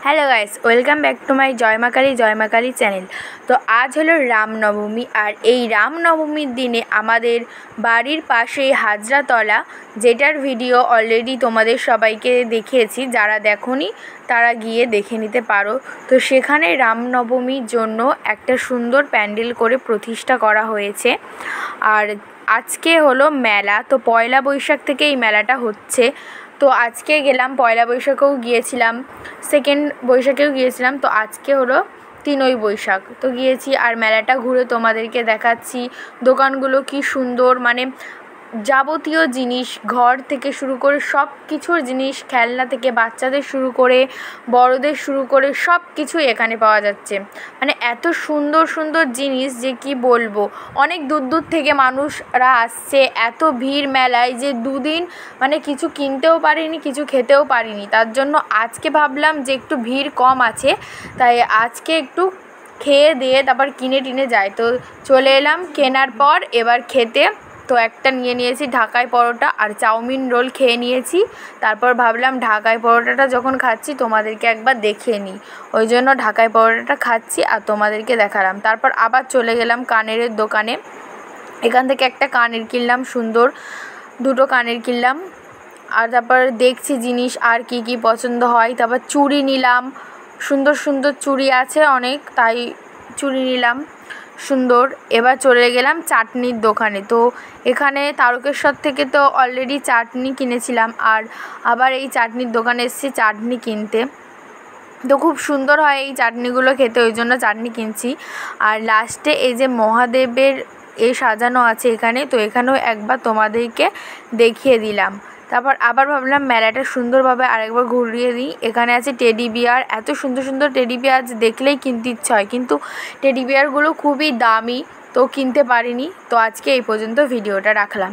Hello guys, welcome back to my Joymakali channel. তো আজ হলো রামনবমী, আর এই রামনবমীর দিনে আমাদের বাড়ির পাশেই হাজরাতলা, যেটার ভিডিও অলরেডি তোমাদের সবাইকে দেখিয়েছি। যারা দেখোনি তারা গিয়ে দেখে নিতে পারো। তো সেখানে রামনবমীর জন্য একটা সুন্দর প্যান্ডেল করে প্রতিষ্ঠা করা হয়েছে। আর আজকে হলো মেলা, তো পয়লা বৈশাখ থেকে এই মেলাটা হচ্ছে। তো আজকে গেলাম, পয়লা বৈশাখেও গিয়েছিলাম, সেকেন্ড বৈশাখেও গিয়েছিলাম, তো আজকে হলো 3ই বৈশাখ। তো গিয়েছি আর মেলাটা ঘুরে তোমাদেরকে দেখাচ্ছি। দোকানগুলো কি সুন্দর, মানে যাবতীয় জিনিস, ঘর থেকে শুরু করে সব কিছুর জিনিস, খেলনা থেকে বাচ্চাদের শুরু করে বড়দের শুরু করে সব কিছুই এখানে পাওয়া যাচ্ছে। মানে এত সুন্দর সুন্দর জিনিস যে কি বলবো। অনেক দূর দূর থেকে মানুষরা আসছে, এত ভিড় মেলায় যে দুদিন মানে কিছু কিনতেও পারিনি, কিছু খেতেও পারিনি। তার জন্য আজকে ভাবলাম যে একটু ভিড় কম আছে, তাই আজকে একটু খেয়ে দিয়ে তারপর কিনে টিনে যাই। তো চলে এলাম কেনার পর এবার খেতে। তো একটা নিয়ে নিয়েছি ঢাকাই পরোটা আর চাউমিন রোল খেয়ে নিয়েছি। তারপর ভাবলাম ঢাকাই পরোটাটা যখন খাচ্ছি তোমাদেরকে একবার দেখিয়ে নিই, ওই জন্য ঢাকাই পরোটাটা খাচ্ছি আর তোমাদেরকে দেখালাম। তারপর আবার চলে গেলাম কানের দোকানে। এখান থেকে একটা কানের কিনলাম, সুন্দর দুটো কানের কিনলাম। আর তারপর দেখছি জিনিস আর কি কি পছন্দ হয়। তারপর চুড়ি নিলাম, সুন্দর সুন্দর চুড়ি আছে অনেক, তাই চুড়ি নিলাম সুন্দর। এবার চলে গেলাম চাটনির দোকানে। তো এখানে তারকেশ্বর থেকে তো অলরেডি চাটনি কিনেছিলাম, আর আবার এই চাটনির দোকানে এসেছি চাটনি কিনতে। তো খুব সুন্দর হয় এই চাটনিগুলো খেতে, ওই জন্য চাটনি কিনছি। আর লাস্টে এই যে মহাদেবের সাজানো আছে এখানে, তো এখানেও একবার তোমাদেরকে দেখিয়ে দিলাম। তারপর আবার ভাবলাম মেলাটা সুন্দরভাবে আরেকবার ঘুরিয়ে দিই। এখানে আছে টেডি বিয়ার, এত সুন্দর সুন্দর টেডি বিয়ার দেখলেই কিনতে ইচ্ছা হয়, কিন্তু টেডি বিয়ারগুলো খুবই দামি, তো কিনতে পারিনি। তো আজকে এই পর্যন্ত ভিডিওটা রাখলাম।